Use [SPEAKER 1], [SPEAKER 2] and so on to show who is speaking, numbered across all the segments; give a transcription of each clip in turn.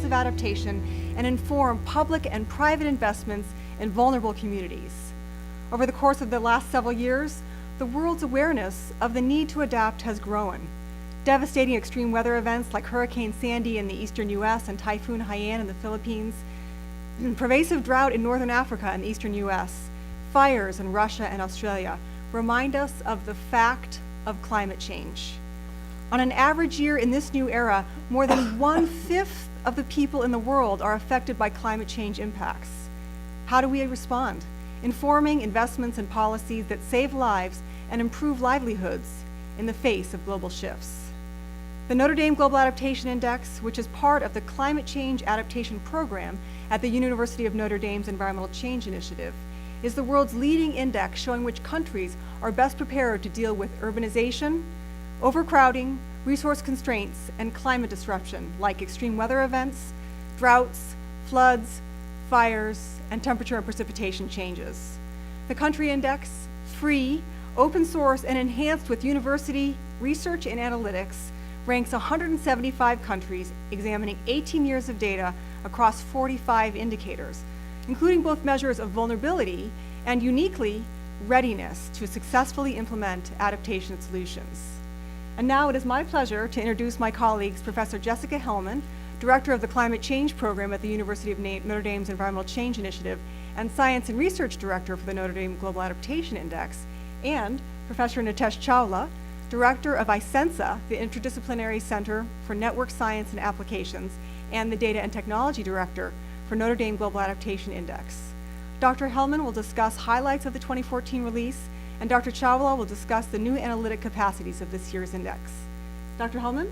[SPEAKER 1] of adaptation and inform public and private investments in vulnerable communities. Over the course of the last several years, the world's awareness of the need to adapt has grown. Devastating extreme weather events like Hurricane Sandy in the eastern US and Typhoon Haiyan in the Philippines, pervasive drought in northern Africa and the eastern US, fires in Russia and Australia remind us of the fact of climate change. On an average year in this new era, more than 1/5 of the people in the world are affected by climate change impacts. How do we respond? Informing investments and policies that save lives and improve livelihoods in the face of global shifts. The Notre Dame Global Adaptation Index, which is part of the Climate Change Adaptation Program at the University of Notre Dame's Environmental Change Initiative, is the world's leading index showing which countries are best prepared to deal with urbanization, overcrowding, resource constraints, and climate disruption like extreme weather events, droughts, floods, fires, and temperature and precipitation changes. The country index, free, open source, and enhanced with university research and analytics, ranks 175 countries, examining 18 years of data across 45 indicators, including both measures of vulnerability and, uniquely, readiness to successfully implement adaptation solutions. And now it is my pleasure to introduce my colleagues, Professor Jessica Hellmann, Director of the Climate Change Program at the University of Notre Dame's Environmental Change Initiative, and Science and Research Director for the Notre Dame Global Adaptation Index, and Professor Nitesh Chawla, Director of iCeNSA, the Interdisciplinary Center for Network Science and Applications, and the Data and Technology Director for Notre Dame Global Adaptation Index. Dr. Hellmann will discuss highlights of the 2014 release, and Dr. Chawla will discuss the new analytic capacities of this year's index. Dr. Hellmann?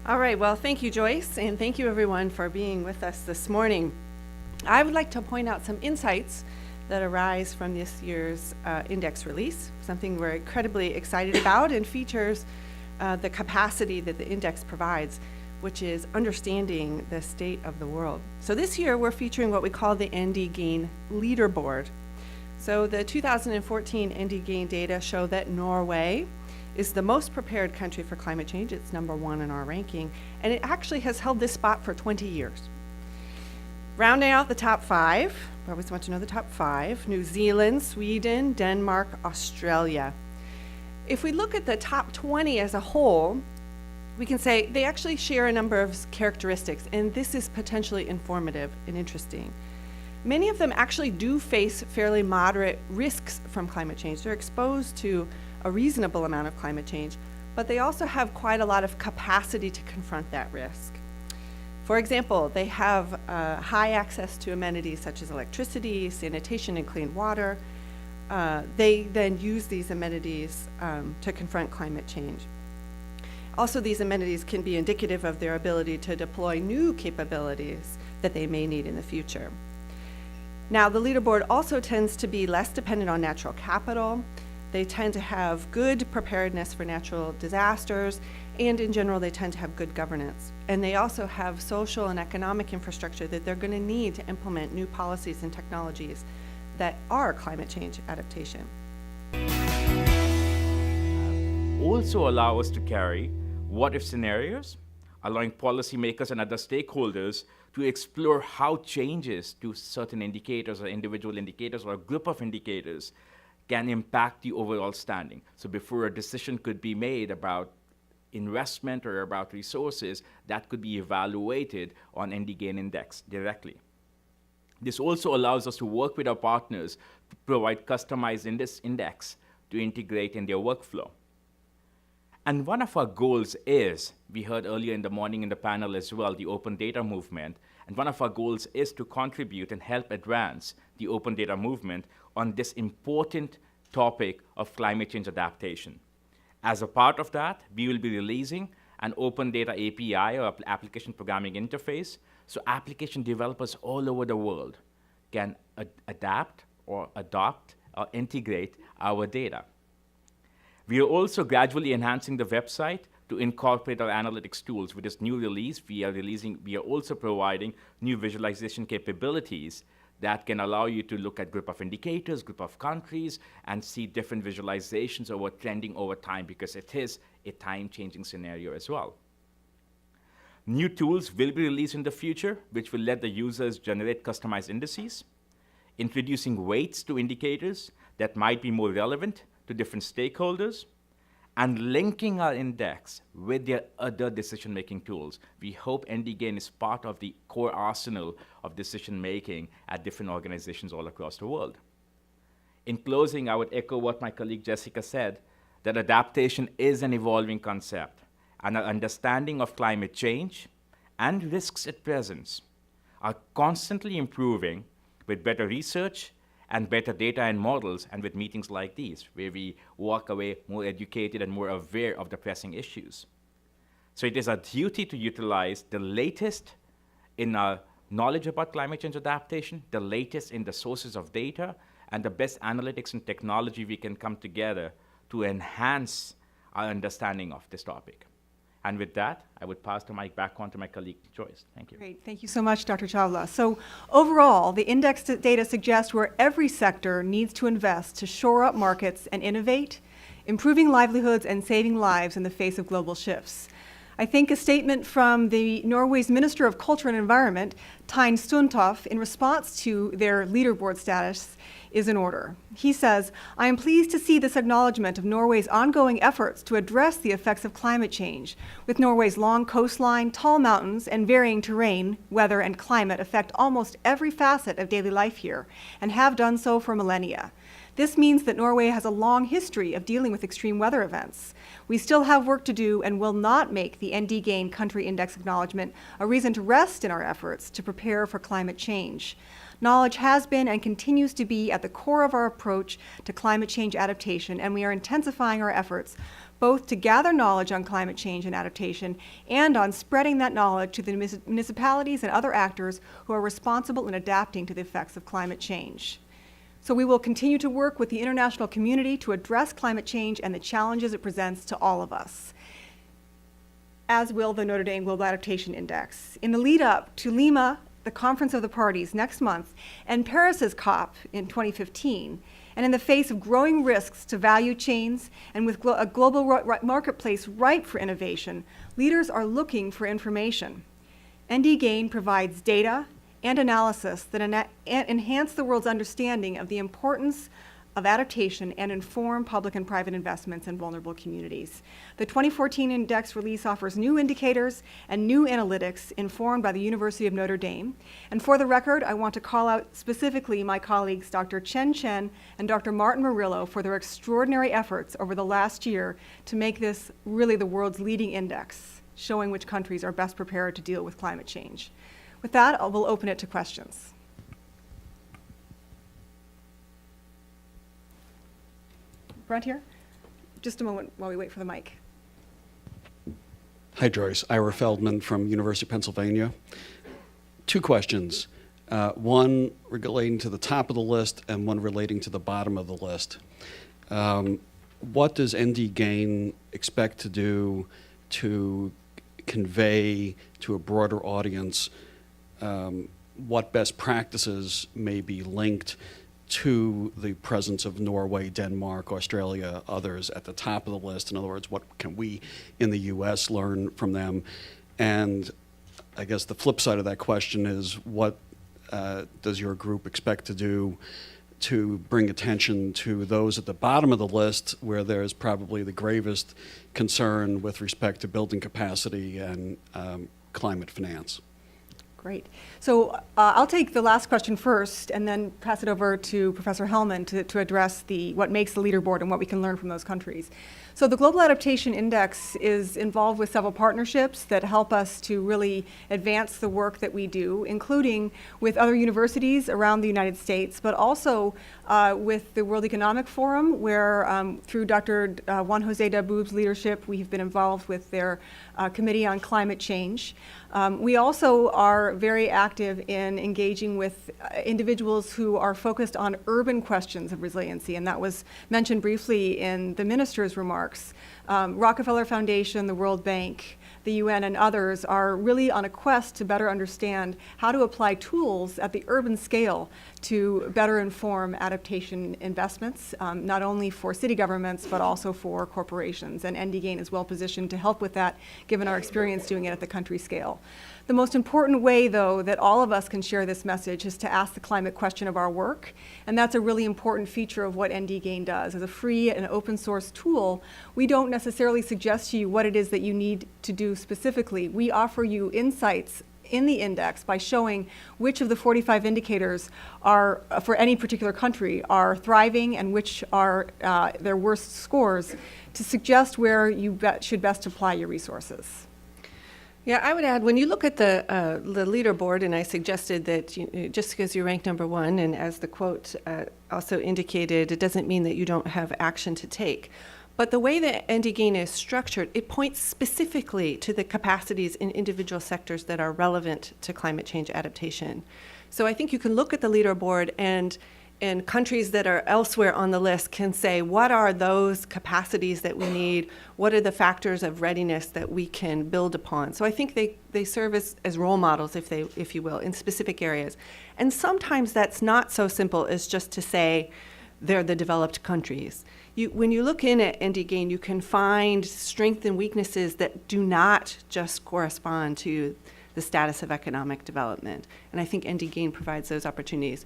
[SPEAKER 2] All right, well, thank you, Joyce, and thank you everyone for being with us this morning. I would like to point out some insights that arise from this year's index release, something we're incredibly excited about and features the capacity that the index provides, which is understanding the state of the world. So this year we're featuring what we call the ND Gain Leaderboard. So the 2014 ND Gain data show that Norway is the most prepared country for climate change. It's #1 in our ranking, and it actually has held this spot for 20 years. Rounding out the top 5, I always want to know the top 5, New Zealand, Sweden, Denmark, Australia. If we look at the top 20 as a whole, we can say they actually share a number of characteristics, and this is potentially informative and interesting. Many of them actually do face fairly moderate risks from climate change. They're exposed to a reasonable amount of climate change, but they also have quite a lot of capacity to confront that risk. For example, they have high access to amenities such as electricity, sanitation, and clean water. They then use these amenities to confront climate change. Also, these amenities can be indicative of their ability to deploy new capabilities that they may need in the future. Now, the leaderboard also tends to be less dependent on natural capital. They tend to have good preparedness for natural disasters, and in general, they tend to have good governance. And they also have social and economic infrastructure that they're going to need to implement new policies and technologies that are climate change adaptation.
[SPEAKER 3] Also allow us to carry what-if scenarios, allowing policymakers and other stakeholders to explore how changes to certain indicators or individual indicators or a group of indicators can impact the overall standing. So before a decision could be made about investment or about resources, that could be evaluated on ND Gain Index directly. This also allows us to work with our partners to provide customized index to integrate in their workflow. And one of our goals is, we heard earlier in the morning in the panel as well, the open data movement. And one of our goals is to contribute and help advance the open data movement on this important topic of climate change adaptation. As a part of that, we will be releasing an open data API or application programming interface, so application developers all over the world can adapt or adopt or integrate our data. We are also gradually enhancing the website to incorporate our analytics tools. With this new release, we are also providing new visualization capabilities that can allow you to look at group of indicators, group of countries, and see different visualizations trending over time, because it is a time-changing scenario as well. New tools will be released in the future, which will let the users generate customized indices, introducing weights to indicators that might be more relevant to different stakeholders, and linking our index with their other decision-making tools. We hope NDGain is part of the core arsenal of decision-making at different organizations all across the world. In closing, I would echo what my colleague Jessica said, that adaptation is an evolving concept, and our understanding of climate change and risks it presents are constantly improving with better research and better data and models, and with meetings like these, where we walk away more educated and more aware of the pressing issues. So it is our duty to utilize the latest in our knowledge about climate change adaptation, the latest in the sources of data, and the best analytics and technology we can come together to enhance our understanding of this topic. And with that, I would pass the mic back on to my colleague, Joyce. Thank you.
[SPEAKER 1] Great, thank you so much, Dr. Chawla. So overall, the index data suggests where every sector needs to invest to shore up markets and innovate, improving livelihoods and saving lives in the face of global shifts. I think a statement from Norway's Minister of Culture and Environment, Tein Sundtoft, in response to their leaderboard status is in order. He says, "I am pleased to see this acknowledgement of Norway's ongoing efforts to address the effects of climate change. With Norway's long coastline, tall mountains, and varying terrain, weather, and climate affect almost every facet of daily life here, and have done so for millennia. This means that Norway has a long history of dealing with extreme weather events. We still have work to do and will not make the NDGain Country Index acknowledgement a reason to rest in our efforts to prepare for climate change. Knowledge has been and continues to be at the core of our approach to climate change adaptation, and we are intensifying our efforts both to gather knowledge on climate change and adaptation and on spreading that knowledge to the municipalities and other actors who are responsible in adapting to the effects of climate change. So we will continue to work with the international community to address climate change and the challenges it presents to all of us, as will the Notre Dame Global Adaptation Index. In the lead up to Lima, the Conference of the Parties next month, and Paris's COP in 2015, and in the face of growing risks to value chains and with a global marketplace ripe for innovation, leaders are looking for information. NDGain provides data and analysis that enhance the world's understanding of the importance of adaptation and inform public and private investments in vulnerable communities. The 2014 index release offers new indicators and new analytics informed by the University of Notre Dame. And for the record, I want to call out specifically my colleagues, Dr. Chen Chen and Dr. Martin Murillo, for their extraordinary efforts over the last year to make this really the world's leading index, showing which countries are best prepared to deal with climate change. With that, we'll open it to questions. Brent here? Just a moment while we wait for the mic.
[SPEAKER 4] Hi, Joyce. Ira Feldman from University of Pennsylvania. Two questions. One relating to the top of the list and one relating to the bottom of the list. What does NDGain expect to do to convey to a broader audience what best practices may be linked to the presence of Norway, Denmark, Australia, others at the top of the list? In other words, what can we in the U.S. learn from them? And I guess the flip side of that question is, what does your group expect to do to bring attention to those at the bottom of the list where there's probably the gravest concern with respect to building capacity and climate finance?
[SPEAKER 1] Great. So I'll take the last question first and then pass it over to Professor Hellmann to address what makes the leaderboard and what we can learn from those countries. So the Global Adaptation Index is involved with several partnerships that help us to really advance the work that we do, including with other universities around the United States, but also with the World Economic Forum, where through Dr. Juan Jose Daboub's leadership, we have been involved with their Committee on Climate Change. We also are very active in engaging with individuals who are focused on urban questions of resiliency, and that was mentioned briefly in the minister's remarks. Rockefeller Foundation, the World Bank, the UN and others are really on a quest to better understand how to apply tools at the urban scale to better inform adaptation investments, not only for city governments, but also for corporations. And NDGAIN is well positioned to help with that, given our experience doing it at the country scale. The most important way, though, that all of us can share this message is to ask the climate question of our work. And that's a really important feature of what NDGAIN does. As a free and open source tool, we don't necessarily suggest to you what it is that you need to do specifically. We offer you insights in the index by showing which of the 45 indicators are, for any particular country, are thriving and which are their worst scores, to suggest where you should best apply your resources.
[SPEAKER 2] Yeah, I would add, when you look at the leaderboard, and I suggested that just because you rank number one, and as the quote also indicated, it doesn't mean that you don't have action to take. But the way that NDGAIN is structured, it points specifically to the capacities in individual sectors that are relevant to climate change adaptation. So I think you can look at the leaderboard, and countries that are elsewhere on the list can say, what are those capacities that we need? What are the factors of readiness that we can build upon? So I think they serve as role models, if you will, in specific areas. And sometimes that's not so simple as just to say they're the developed countries. When you look in at NDGAIN, you can find strengths and weaknesses that do not just correspond to the status of economic development. And I think NDGAIN provides those opportunities.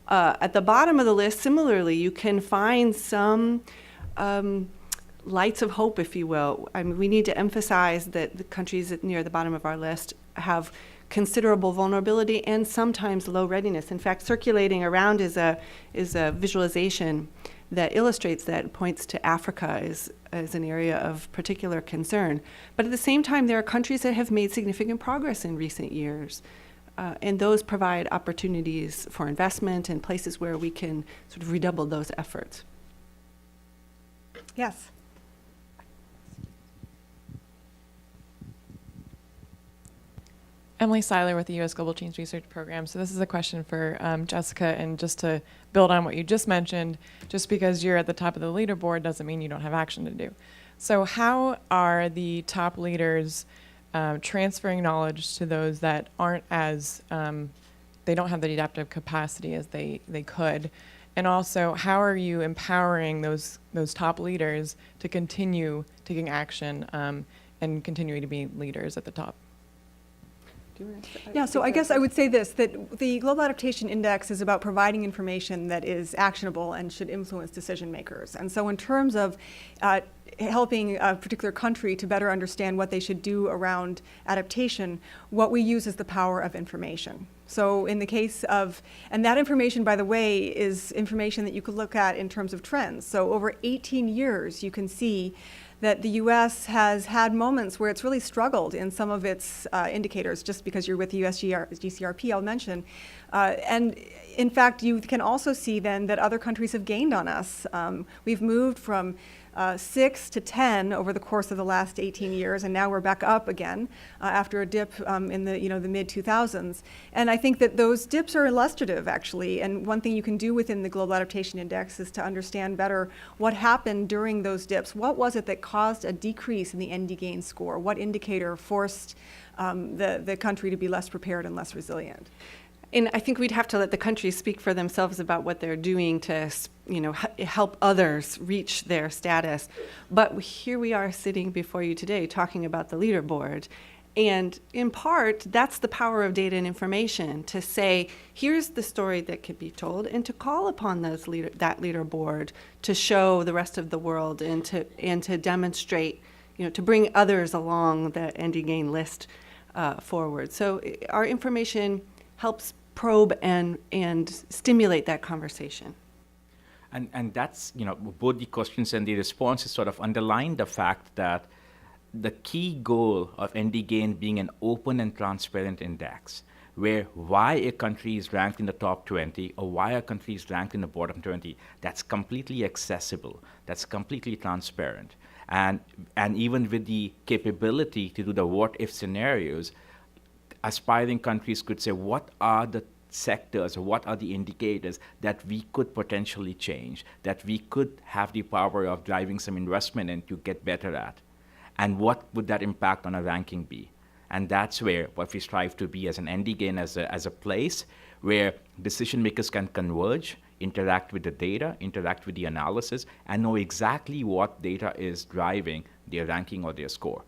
[SPEAKER 2] At the bottom of the list, similarly, you can find some lights of hope, if you will. I mean, we need to emphasize that the countries near the bottom of our list have considerable vulnerability and sometimes low readiness. In fact, circulating around is a visualization that illustrates that, points to Africa as an area of particular concern. But at the same time, there are countries that have made significant progress in recent years. And those provide opportunities for investment and places where we can sort of redouble those efforts.
[SPEAKER 1] Yes.
[SPEAKER 5] Emily Seiler with the U.S. Global Change Research Program. So this is a question for Jessica, and just to build on what you just mentioned, just because you're at the top of the leaderboard doesn't mean you don't have action to do. So how are the top leaders transferring knowledge to those that aren't as, they don't have the adaptive capacity as they could? And also, how are you empowering those top leaders to continue taking action and continuing to be leaders at the top?
[SPEAKER 1] Yeah, so I guess I would say this, that the Global Adaptation Index is about providing information that is actionable and should influence decision makers. And so in terms of helping a particular country to better understand what they should do around adaptation, what we use is the power of information. So in the case of, and that information, by the way, is information that you could look at in terms of trends. So over 18 years, you can see that the U.S. has had moments where it's really struggled in some of its indicators. Just because you're with the US GCRP, I'll mention. And in fact, you can also see then that other countries have gained on us. We've moved from 6 to 10 over the course of the last 18 years, and now we're back up again after a dip in the mid-2000s. And I think that those dips are illustrative, actually. And one thing you can do within the Global Adaptation Index is to understand better what happened during those dips. What was it that caused a decrease in the NDGAIN score? What indicator forced the country to be less prepared and less resilient?
[SPEAKER 2] And I think we'd have to let the countries speak for themselves about what they're doing to, help others reach their status. But here we are sitting before you today talking about the leaderboard. And in part, that's the power of data and information, to say, here's the story that could be told, and to call upon that leaderboard to show the rest of the world and to demonstrate, to bring others along the NDGAIN list forward. So our information helps probe and stimulate that conversation.
[SPEAKER 3] And that's, both the questions and the responses sort of underline the fact that the key goal of NDGAIN being an open and transparent index, where why a country is ranked in the top 20 or why a country is ranked in the bottom 20, that's completely accessible, that's completely transparent. And even with the capability to do the what-if scenarios, aspiring countries could say, what are the sectors or what are the indicators that we could potentially change, that we could have the power of driving some investment in to get better at. and what would that impact on our ranking be? And that's where what we strive to be as an NDGAIN, as a place where decision makers can converge, interact with the data, interact with the analysis, and know exactly what data is driving their ranking or their score.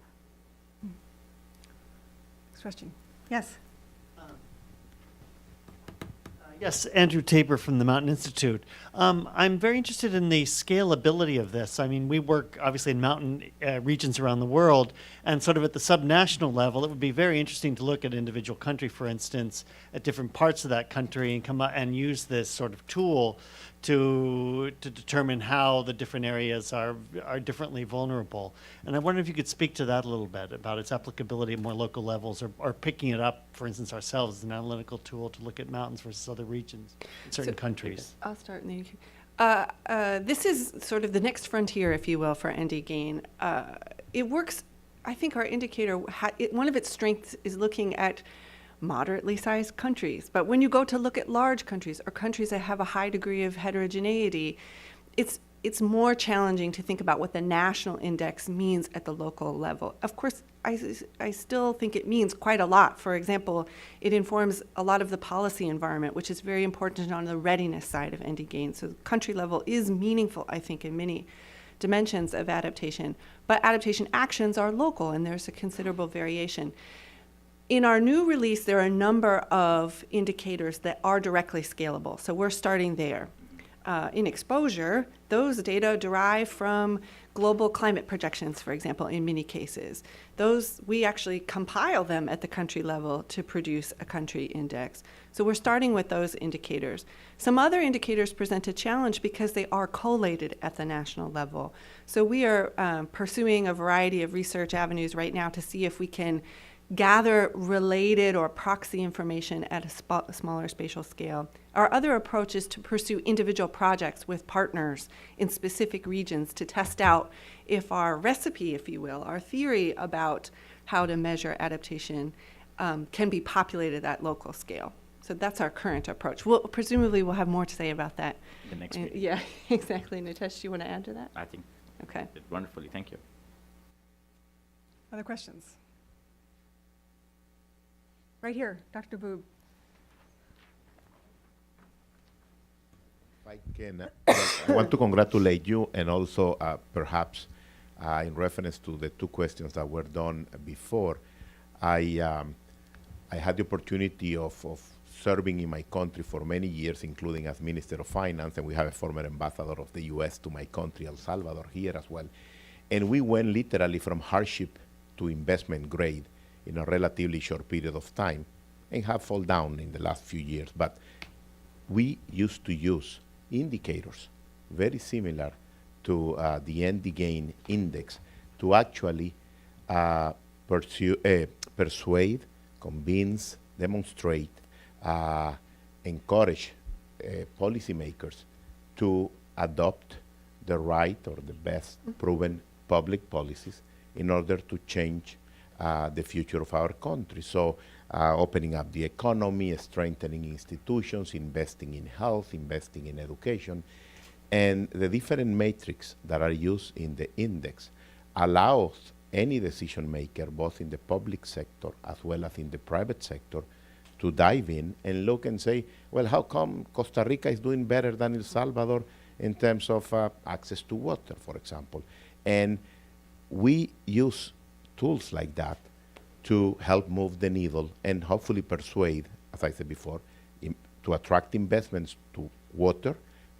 [SPEAKER 1] Next question. Yes.
[SPEAKER 6] Yes, Andrew Tabor from the Mountain Institute. I'm very interested in the scalability of this. I mean, we work obviously in mountain regions around the world, and sort of at the subnational level, it would be very interesting to look at individual country, for instance, at different parts of that country and come out and use this sort of tool to determine how the different areas are differently vulnerable. And I wonder if you could speak to that a little bit, about its applicability at more local levels, or picking it up, for instance, ourselves as an analytical tool to look at mountains versus other regions in certain countries.
[SPEAKER 2] I'll start and then you can. This is sort of the next frontier, if you will, for NDGAIN. It works, I think our indicator, one of its strengths is looking at moderately sized countries. But when you go to look at large countries or countries that have a high degree of heterogeneity, it's more challenging to think about what the national index means at the local level. Of course, I still think it means quite a lot. For example, it informs a lot of the policy environment, which is very important on the readiness side of NDGAIN. So country level is meaningful, I think, in many dimensions of adaptation. But adaptation actions are local, and there's a considerable variation. In our new release, there are a number of indicators that are directly scalable. So we're starting there. In exposure, those data derive from global climate projections, for example, in many cases. Those, we actually compile them at the country level to produce a country index. So we're starting with those indicators. Some other indicators present a challenge because they are collated at the national level. So we are pursuing a variety of research avenues right now to see if we can gather related or proxy information at a smaller spatial scale. Our other approach is to pursue individual projects with partners in specific regions to test out if our recipe, if you will, our theory about how to measure adaptation can be populated at local scale. So that's our current approach. Presumably we'll have more to say about that.
[SPEAKER 3] The next meeting.
[SPEAKER 2] Yeah, exactly. Nitesh, do you want to add to that?
[SPEAKER 3] I think
[SPEAKER 2] Okay.
[SPEAKER 3] did wonderfully. Thank you.
[SPEAKER 1] Other questions? Right here, Dr. Boob.
[SPEAKER 7] If I can, I want to congratulate you, and also perhaps in reference to the two questions that were done before, I had the opportunity of serving in my country for many years, including as Minister of Finance, and we have a former ambassador of the U.S. to my country, El Salvador, here as well. And we went literally from hardship to investment grade in a relatively short period of time, and have fallen down in the last few years. But we used to use indicators very similar to the NDGAIN index to actually persuade, convince, demonstrate, encourage policymakers to adopt the right or the best proven public policies in order to change the future of our country. So opening up the economy, strengthening institutions, investing in health, investing in education, and the different metrics that are used in the index allows any decision maker, both in the public sector as well as in the private sector, to dive in and look and say, well, how come Costa Rica is doing better than El Salvador in terms of access to water, for example? And we use tools like that to help move the needle and hopefully persuade, as I said before, to attract investments to water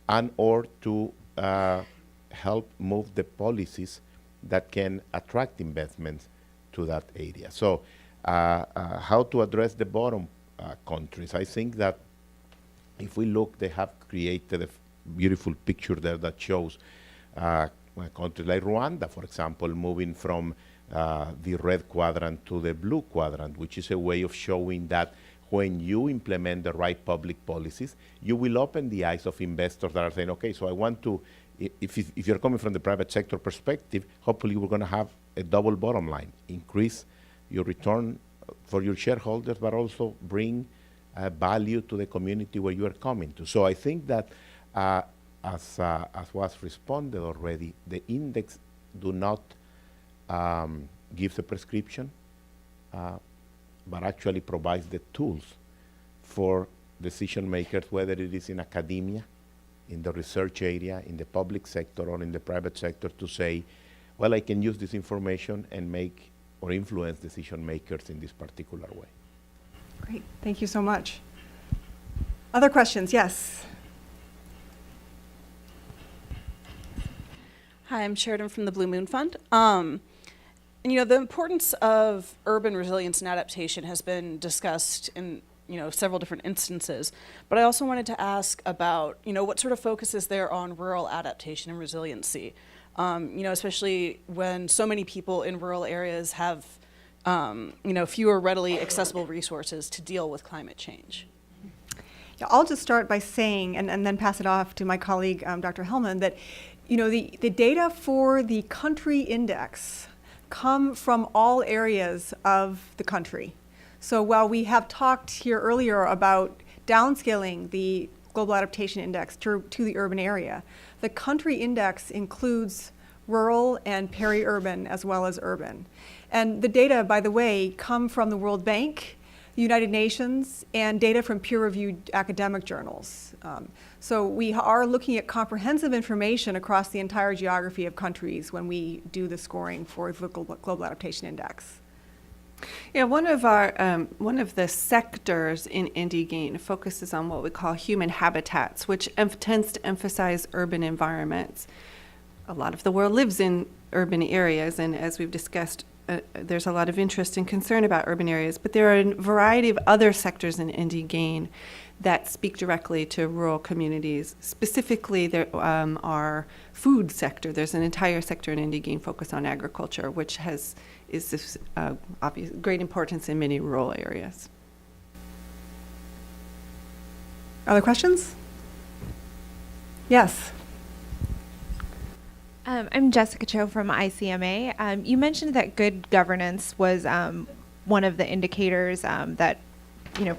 [SPEAKER 7] and or to help move the policies that can attract investments to that area. So how to address the bottom countries? I think that if we look, they have created a beautiful picture there that shows a country like Rwanda, for example, moving from the red quadrant to the blue quadrant, which is a way of showing that when you implement the right public policies, you will open the eyes of investors that are saying, okay, so I want to, if you're coming from the private sector perspective, hopefully we're going to have a double bottom line, increase your return for your shareholders, but also bring value to the community where you are coming to. So I think that as was responded already, the index do not gives a prescription, but actually provides the tools for decision makers, whether it is in academia, in the research area, in the public sector, or in the private sector, to say, well, I can use this information and make or influence decision makers in this particular way.
[SPEAKER 1] Great, thank you so much. Other questions? Yes.
[SPEAKER 8] Hi, I'm Sheridan from the Blue Moon Fund. And the importance of urban resilience and adaptation has been discussed in several different instances. But I also wanted to ask about what sort of focus is there on rural adaptation and resiliency, especially when so many people in rural areas have fewer readily accessible resources to deal with climate change.
[SPEAKER 1] Yeah, I'll just start by saying, and then pass it off to my colleague, Dr. Hellmann, that the data for the country index come from all areas of the country. So while we have talked here earlier about downscaling the Global Adaptation Index to the urban area, the country index includes rural and peri-urban as well as urban. And the data, by the way, come from the World Bank, the United Nations, and data from peer-reviewed academic journals. So we are looking at comprehensive information across the entire geography of countries when we do the scoring for the Global Adaptation Index.
[SPEAKER 2] Yeah, one of the sectors in IndyGain focuses on what we call human habitats, which tends to emphasize urban environments. A lot of the world lives in urban areas, and as we've discussed, there's a lot of interest and concern about urban areas, but there are a variety of other sectors in IndyGain that speak directly to rural communities. Specifically, there are food sector. There's an entire sector in IndyGain focused on agriculture, which is obvious great importance in many rural areas.
[SPEAKER 1] Other questions? Yes.
[SPEAKER 9] I'm Jessica Cho from iCeNSA. You mentioned that good governance was one of the indicators that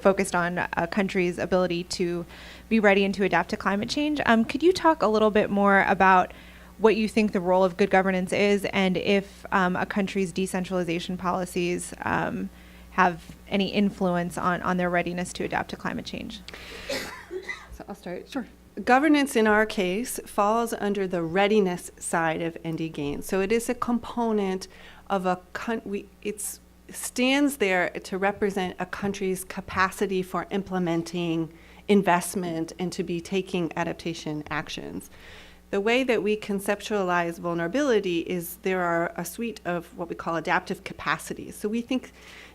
[SPEAKER 9] focused on a country's ability to be ready and to adapt to climate change. Could you talk a little bit more about what you think the role of good governance is, and if a country's decentralization policies have any influence on their readiness to adapt to climate change?
[SPEAKER 2] So I'll start.
[SPEAKER 1] Sure.
[SPEAKER 2] Governance in our case falls under the readiness side of IndyGain. So it is a component of it stands there to represent a country's capacity for implementing investment and to be taking adaptation actions. The way that we conceptualize vulnerability is there are a suite of what we call adaptive capacities. So we think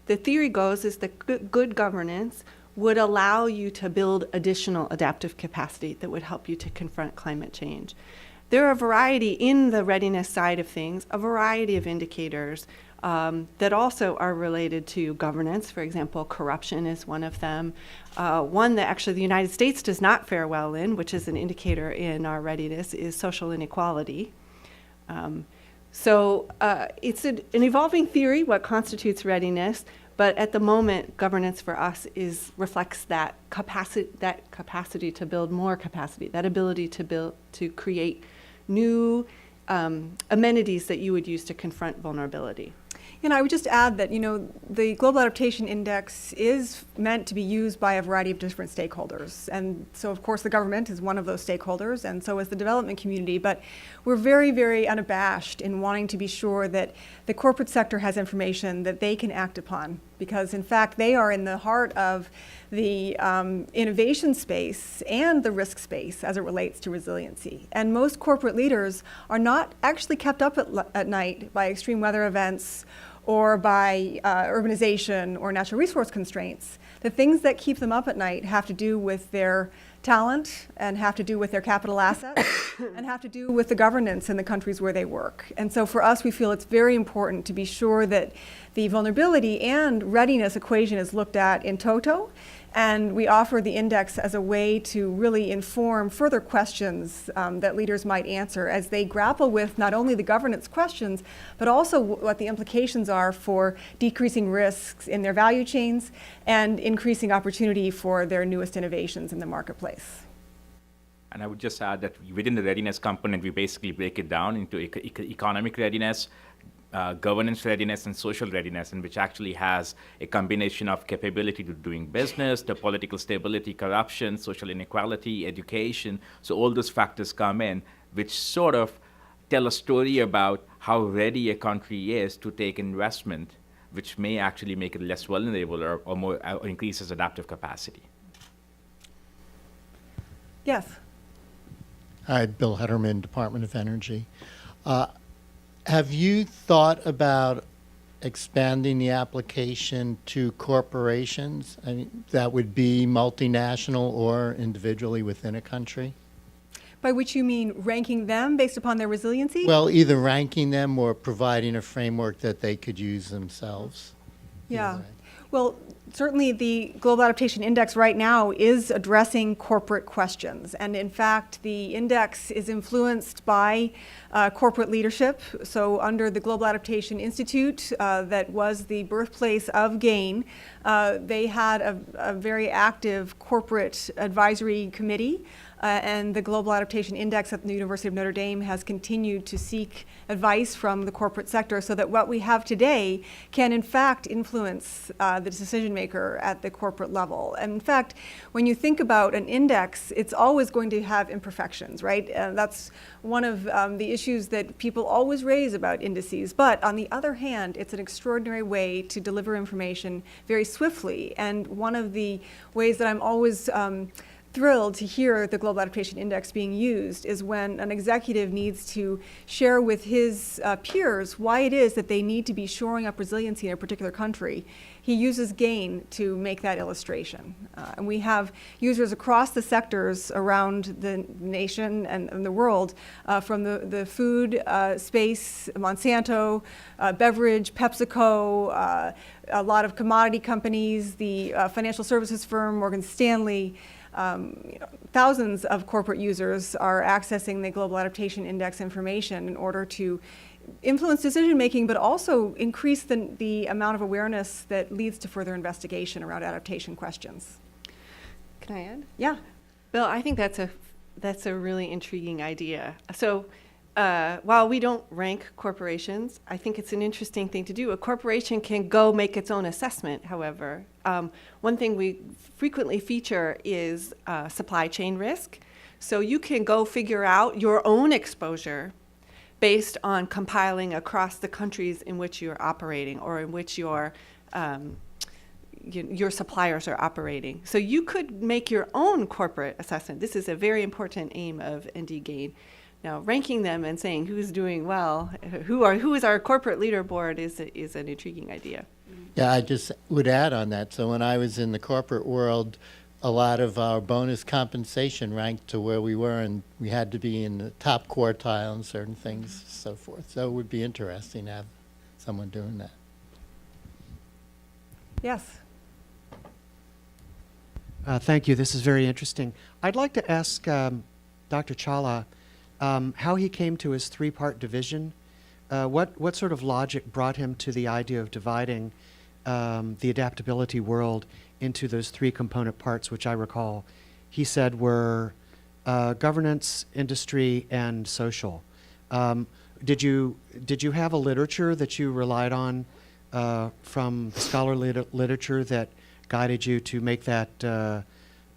[SPEAKER 2] the theory goes is that good governance would allow you to build additional adaptive capacity that would help you to confront climate change. There are a variety in the readiness side of things, a variety of indicators that also are related to governance. For example, corruption is one of them. One that actually the United States does not fare well in, which is an indicator in our readiness, is social inequality. So it's an evolving theory, what constitutes readiness, but at the moment, governance for us reflects that capacity to build more capacity, that ability to create new amenities that you would use to confront vulnerability.
[SPEAKER 1] And I would just add that, the Global Adaptation Index is meant to be used by a variety of different stakeholders. And so, of course, the government is one of those stakeholders, and so is the development community. But we're very, very unabashed in wanting to be sure that the corporate sector has information that they can act upon, because, in fact, they are in the heart of the innovation space and the risk space as it relates to resiliency. And most corporate leaders are not actually kept up at night by extreme weather events or by urbanization or natural resource constraints. The things that keep them up at night have to do with their talent and have to do with their capital assets and have to do with the governance in the countries where they work. And so for us, we feel it's very important to be sure that the vulnerability and readiness equation is looked at in toto, and we offer the index as a way to really inform further questions that leaders might answer as they grapple with not only the governance questions, but also what the implications are for decreasing risks in their value chains and increasing opportunity for their newest innovations in the marketplace.
[SPEAKER 3] And I would just add that within the readiness component, we basically break it down into economic readiness, governance readiness and social readiness, and which actually has a combination of capability to doing business, the political stability, corruption, social inequality, education. So all those factors come in, which sort of tell a story about how ready a country is to take investment, which may actually make it less vulnerable or more or increases adaptive capacity.
[SPEAKER 1] Yes.
[SPEAKER 10] Hi, Bill Hederman, Department of Energy. Have you thought about expanding the application to corporations? I mean, that would be multinational or individually within a country?
[SPEAKER 1] By which you mean ranking them based upon their resiliency?
[SPEAKER 10] Well, either ranking them or providing a framework that they could use themselves.
[SPEAKER 1] Yeah.
[SPEAKER 10] Either way.
[SPEAKER 1] Well, certainly the Global Adaptation Index right now is addressing corporate questions. And in fact, the index is influenced by corporate leadership. So under the Global Adaptation Institute, that was the birthplace of GAIN, they had a very active corporate advisory committee. And the Global Adaptation Index at the University of Notre Dame has continued to seek advice from the corporate sector so that what we have today can in fact influence the decision maker at the corporate level. And in fact, when you think about an index, it's always going to have imperfections, right? That's one of the issues that people always raise about indices. But on the other hand, it's an extraordinary way to deliver information very swiftly. And one of the ways that I'm always thrilled to hear the Global Adaptation Index being used is when an executive needs to share with his peers why it is that they need to be shoring up resiliency in a particular country. He uses GAIN to make that illustration. And we have users across the sectors around the nation and the world, from the food space, Monsanto, beverage, PepsiCo, a lot of commodity companies, the financial services firm, Morgan Stanley. Thousands of corporate users are accessing the Global Adaptation Index information in order to influence decision making, but also increase the amount of awareness that leads to further investigation around adaptation questions.
[SPEAKER 2] Can I add?
[SPEAKER 1] Yeah.
[SPEAKER 2] Bill, I think that's a really intriguing idea. So while we don't rank corporations, I think it's an interesting thing to do. A corporation can go make its own assessment, however. One thing we frequently feature is supply chain risk. So you can go figure out your own exposure based on compiling across the countries in which you're operating or in which your suppliers are operating. So you could make your own corporate assessment. This is a very important aim of ND GAIN. Now, ranking them and saying who's doing well, who is our corporate leaderboard is an intriguing idea.
[SPEAKER 10] Yeah, I just would add on that. So when I was in the corporate world, a lot of our bonus compensation ranked to where we were, and we had to be in the top quartile and certain things, so forth. So it would be interesting to have someone doing that.
[SPEAKER 1] Yes.
[SPEAKER 11] Thank you. This is very interesting. I'd like to ask Dr. Chawla how he came to his three-part division. What sort of logic brought him to the idea of dividing the adaptability world into those three component parts, which I recall he said were governance, industry, and social. Did you have a literature that you relied on from the scholarly literature that guided you to make that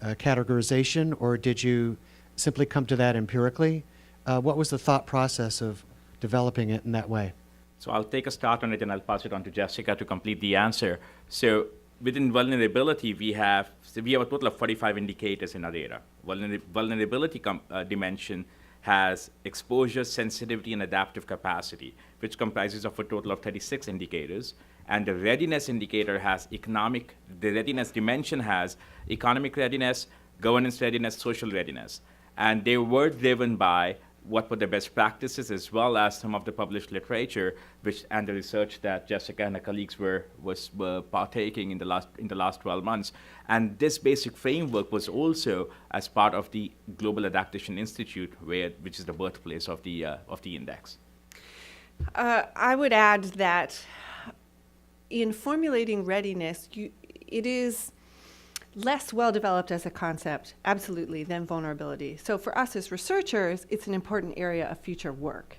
[SPEAKER 11] categorization, or did you simply come to that empirically? What was the thought process of developing it in that way?
[SPEAKER 3] So I'll take a start on it and I'll pass it on to Jessica to complete the answer. So within vulnerability, we have a total of 45 indicators in our data. Vulnerability dimension has exposure, sensitivity, and adaptive capacity, which comprises of a total of 36 indicators. And the readiness indicator has the readiness dimension has economic readiness, governance readiness, social readiness. And they were driven by what were the best practices, as well as some of the published literature, and the research that Jessica and her colleagues were partaking in the last 12 months. And this basic framework was also as part of the Global Adaptation Institute, which is the birthplace of the index.
[SPEAKER 2] I would add that in formulating readiness, it is less well developed as a concept, absolutely, than vulnerability. So for us as researchers, it's an important area of future work.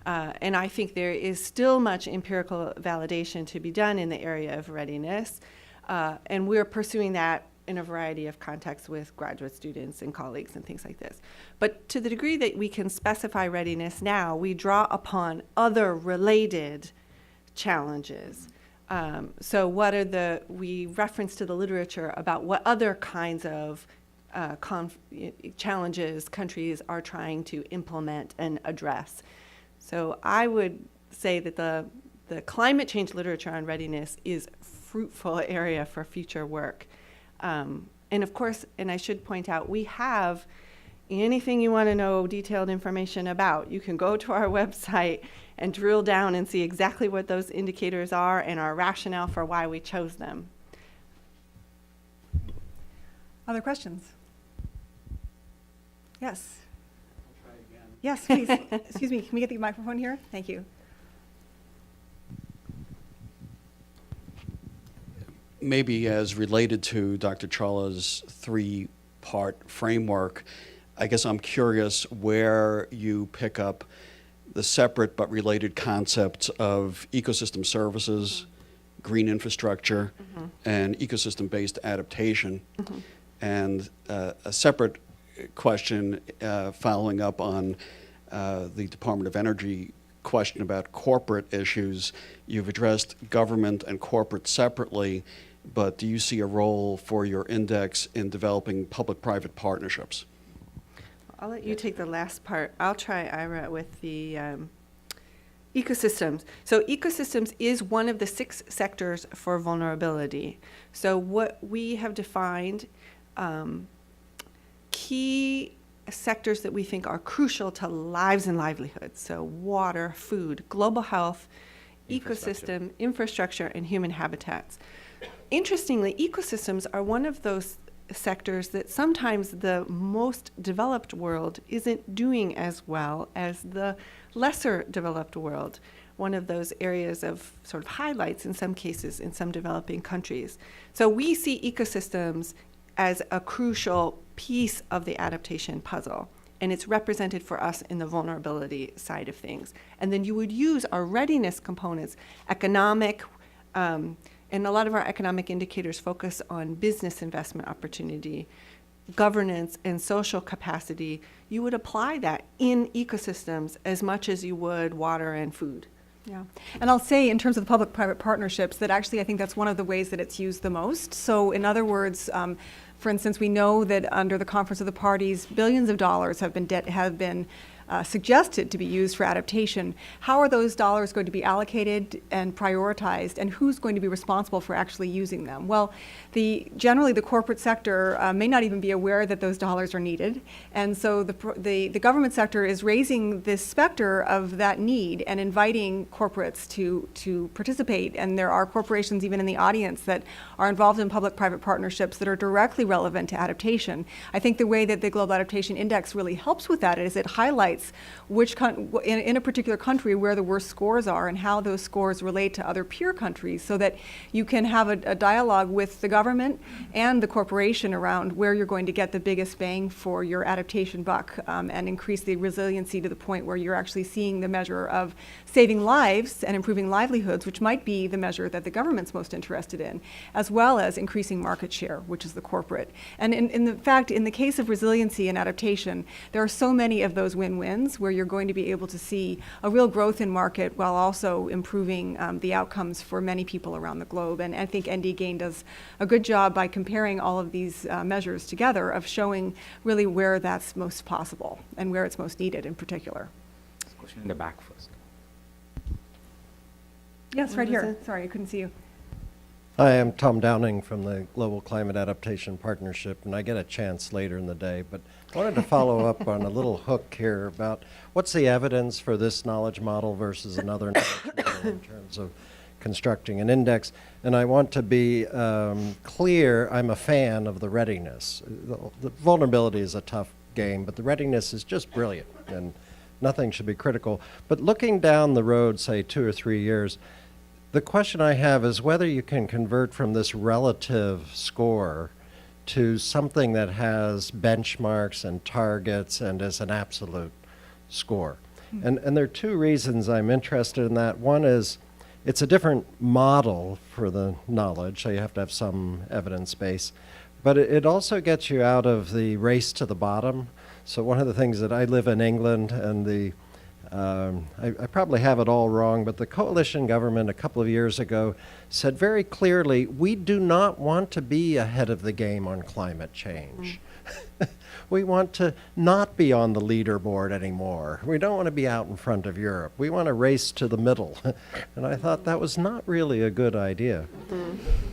[SPEAKER 2] And I think there is still much empirical validation to be done in the area of readiness. And we're pursuing that in a variety of contexts with graduate students and colleagues and things like this. But to the degree that we can specify readiness now, we draw upon other related challenges. So what are we reference to the literature about what other kinds of challenges countries are trying to implement and address. So I would say that the climate change literature on readiness is a fruitful area for future work. And of course, and I should point out, we have anything you want to know detailed information about. You can go to our website and drill down and see exactly what those indicators are and our rationale for why we chose them.
[SPEAKER 1] Other questions? Yes. I'll try again. Yes, please. Excuse me, can we get the microphone here? Thank you.
[SPEAKER 4] Maybe as related to Dr. Chawla's three-part framework, I guess I'm curious where you pick up the separate but related concepts of ecosystem services, green infrastructure, and ecosystem-based adaptation. And a separate question following up on the Department of Energy question about corporate issues. You've addressed government and corporate separately, but do you see a role for your index in developing public-private partnerships?
[SPEAKER 2] I'll let you take the last part. I'll try, Ira, with the ecosystems. So ecosystems is one of the 6 sectors for vulnerability. So what we have defined key sectors that we think are crucial to lives and livelihoods. So water, food, global health, ecosystem, infrastructure, and human habitats. Interestingly, ecosystems are one of those sectors that sometimes the most developed world isn't doing as well as the lesser developed world. One of those areas of sort of highlights in some cases in some developing countries. So we see ecosystems as a crucial piece of the adaptation puzzle, and it's represented for us in the vulnerability side of things. And then you would use our readiness components, economic, and a lot of our economic indicators focus on business investment opportunity, governance, and social capacity. You would apply that in ecosystems as much as you would water and food.
[SPEAKER 1] Yeah, and I'll say in terms of the public-private partnerships that actually I think that's one of the ways that it's used the most. So in other words, for instance, we know that under the Conference of the Parties, billions of dollars have been suggested to be used for adaptation. How are those dollars going to be allocated and prioritized, and who's going to be responsible for actually using them? Well, generally the corporate sector may not even be aware that those dollars are needed, and so the government sector is raising this specter of that need and inviting corporates to participate, and there are corporations even in the audience that are involved in public-private partnerships that are directly relevant to adaptation. I think the way that the Global Adaptation Index really helps with that is it highlights which in a particular country where the worst scores are and how those scores relate to other peer countries, so that you can have a dialogue with the government and the corporation around where you're going to get the biggest bang for your adaptation buck, and increase the resiliency to the point where you're actually seeing the measure of saving lives and improving livelihoods, which might be the measure that the government's most interested in, as well as increasing market share, which is the corporate. And in fact, in the case of resiliency and adaptation, there are so many of those win-wins where you're going to be able to see a real growth in market while also improving the outcomes for many people around the globe. And I think ND Gain does a good job by comparing all of these measures together of showing really where that's most possible and where it's most needed in particular.
[SPEAKER 3] Question in the back first.
[SPEAKER 1] Yes, right here. Sorry, I couldn't see you.
[SPEAKER 12] Hi, I'm Tom Downing from the Global Climate Adaptation Partnership, and I get a chance later in the day, but I wanted to follow up on a little hook here about what's the evidence for this knowledge model versus another knowledge model in terms of constructing an index. And I want to be clear, I'm a fan of the readiness. The vulnerability is a tough game, but the readiness is just brilliant, and nothing should be critical. But looking down the road, say 2 or 3 years, the question I have is whether you can convert from this relative score to something that has benchmarks and targets and is an absolute score. And there are two reasons I'm interested in that. One is it's a different model for the knowledge, so you have to have some evidence base. But it also gets you out of the race to the bottom. So one of the things that I live in England, and I probably have it all wrong, but the coalition government a couple of years ago said very clearly, we do not want to be ahead of the game on climate change. We want to not be on the leaderboard anymore. We don't want to be out in front of Europe. We want to race to the middle. And I thought that was not really a good idea.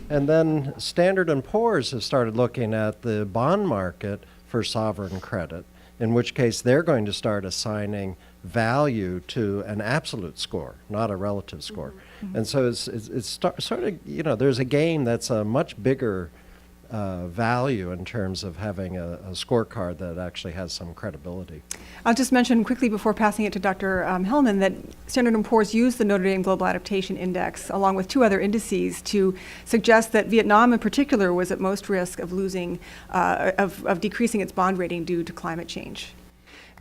[SPEAKER 12] And then Standard & Poor's has started looking at the bond market for sovereign credit, in which case they're going to start assigning value to an absolute score, not a relative score. And so it's sort of, you know, there's a game that's a much bigger value in terms of having a scorecard that actually has some credibility.
[SPEAKER 1] I'll just mention quickly before passing it to Dr. Hellmann that Standard & Poor's used the Notre Dame Global Adaptation Index along with 2 other indices to suggest that Vietnam in particular was at most risk of losing, of decreasing its bond rating due to climate change.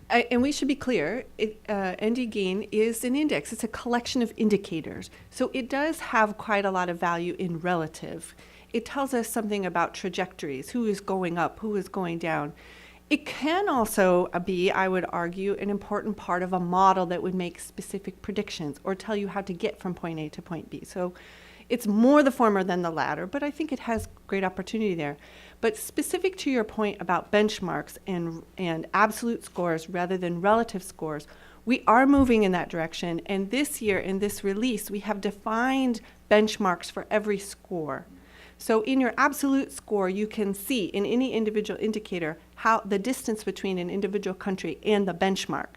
[SPEAKER 2] And we should be clear, ND Gain is an index. It's a collection of indicators. So it does have quite a lot of value in relative. It tells us something about trajectories, who is going up, who is going down. It can also be, I would argue, an important part of a model that would make specific predictions or tell you how to get from point A to point B. So it's more the former than the latter, but I think it has great opportunity there. But specific to your point about benchmarks and absolute scores rather than relative scores, we are moving in that direction. And this year in this release, we have defined benchmarks for every score. So in your absolute score, you can see in any individual indicator how the distance between an individual country and the benchmark.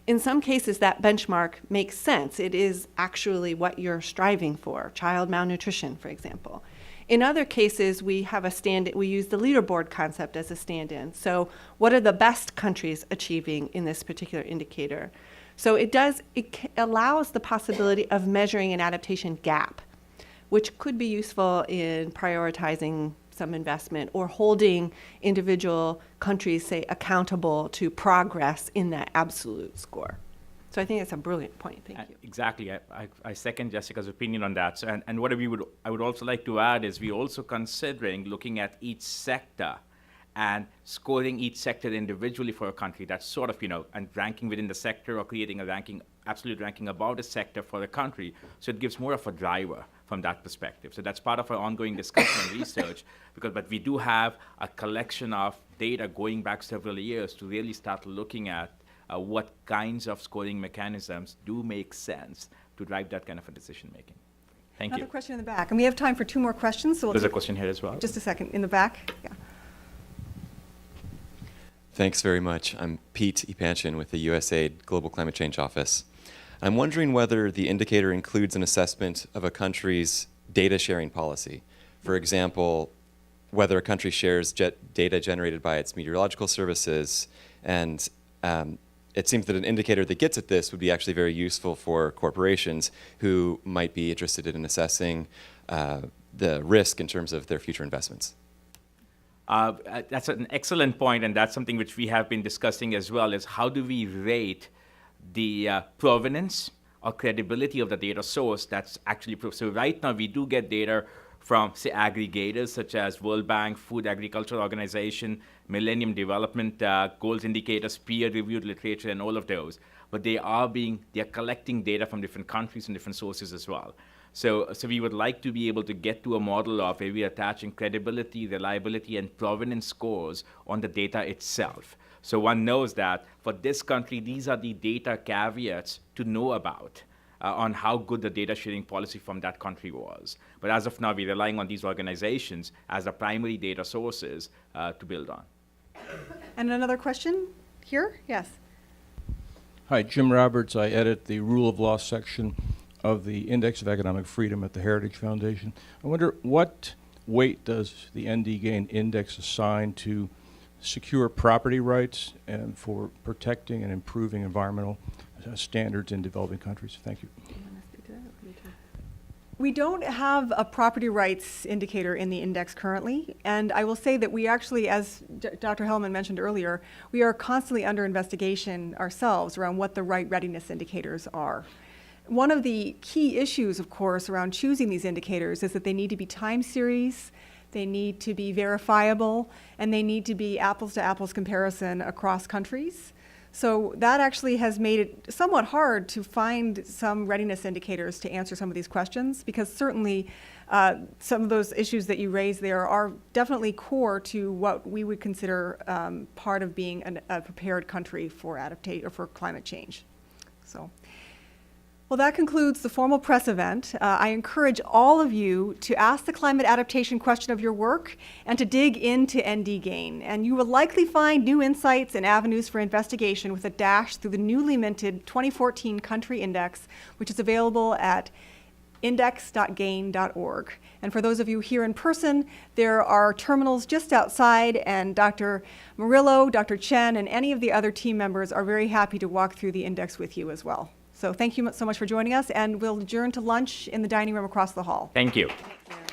[SPEAKER 2] In some cases, that benchmark makes sense. It is actually what you're striving for, child malnutrition, for example. In other cases, we have we use the leaderboard concept as a stand-in. So what are the best countries achieving in this particular indicator? So it allows the possibility of measuring an adaptation gap, which could be useful in prioritizing some investment or holding individual countries, say, accountable to progress in that absolute score. So I think that's a brilliant point. Thank you.
[SPEAKER 3] Exactly. I second Jessica's opinion on that. So, and what I would also like to add is we're also considering looking at each sector and scoring each sector individually for a country. That's sort of, and ranking within the sector or creating a absolute ranking about a sector for a country. So it gives more of a driver from that perspective. So that's part of our ongoing discussion and research, but we do have a collection of data going back several years to really start looking at what kinds of scoring mechanisms do make sense to drive that kind of a decision making. Thank you.
[SPEAKER 1] Another question in the back, and we have time for 2 more questions. So
[SPEAKER 3] There's a question here as well.
[SPEAKER 1] Just a second, in the back. Yeah.
[SPEAKER 13] Thanks very much. I'm Pete Epanchin with the USAID Global Climate Change Office. I'm wondering whether the indicator includes an assessment of a country's data sharing policy. For example, whether a country shares data generated by its meteorological services, and it seems that an indicator that gets at this would be actually very useful for corporations who might be interested in assessing the risk in terms of their future investments.
[SPEAKER 3] That's an excellent point, and that's something which we have been discussing as well, is how do we rate the provenance or credibility of the data source that's actually so right now we do get data from, say, aggregators such as World Bank, Food Agriculture Organization, Millennium Development Goals Indicators, peer-reviewed literature, and all of those. But they are collecting data from different countries and different sources as well. So we would like to be able to get to a model of where we are attaching credibility, reliability, and provenance scores on the data itself. So one knows that for this country, these are the data caveats to know about on how good the data sharing policy from that country was. But as of now, we're relying on these organizations as the primary data sources to build on.
[SPEAKER 1] And another question here? Yes.
[SPEAKER 14] Hi, Jim Roberts. I edit the Rule of Law section of the Index of Economic Freedom at the Heritage Foundation. I wonder, what weight does the ND Gain Index assign to secure property rights and for protecting and improving environmental standards in developing countries? Thank you.
[SPEAKER 1] We don't have a property rights indicator in the index currently, and I will say that we actually, as Dr. Hellmann mentioned earlier, we are constantly under investigation ourselves around what the right readiness indicators are. One of the key issues, of course, around choosing these indicators is that they need to be time series, they need to be verifiable, and they need to be apples to apples comparison across countries. So that actually has made it somewhat hard to find some readiness indicators to answer some of these questions, because certainly some of those issues that you raised there are definitely core to what we would consider part of being a prepared country for adaptation or for climate change. So. Well, that concludes the formal press event. I encourage all of you to ask the climate adaptation question of your work and to dig into ND Gain. And you will likely find new insights and avenues for investigation with a dash through the newly minted 2014 Country Index, which is available at index.gain.org. And for those of you here in person, there are terminals just outside, and Dr. Murillo, Dr. Chen, and any of the other team members are very happy to walk through the index with you as well. So thank you so much for joining us, and we'll adjourn to lunch in the dining room across the hall.
[SPEAKER 3] Thank you.
[SPEAKER 2] Thank you.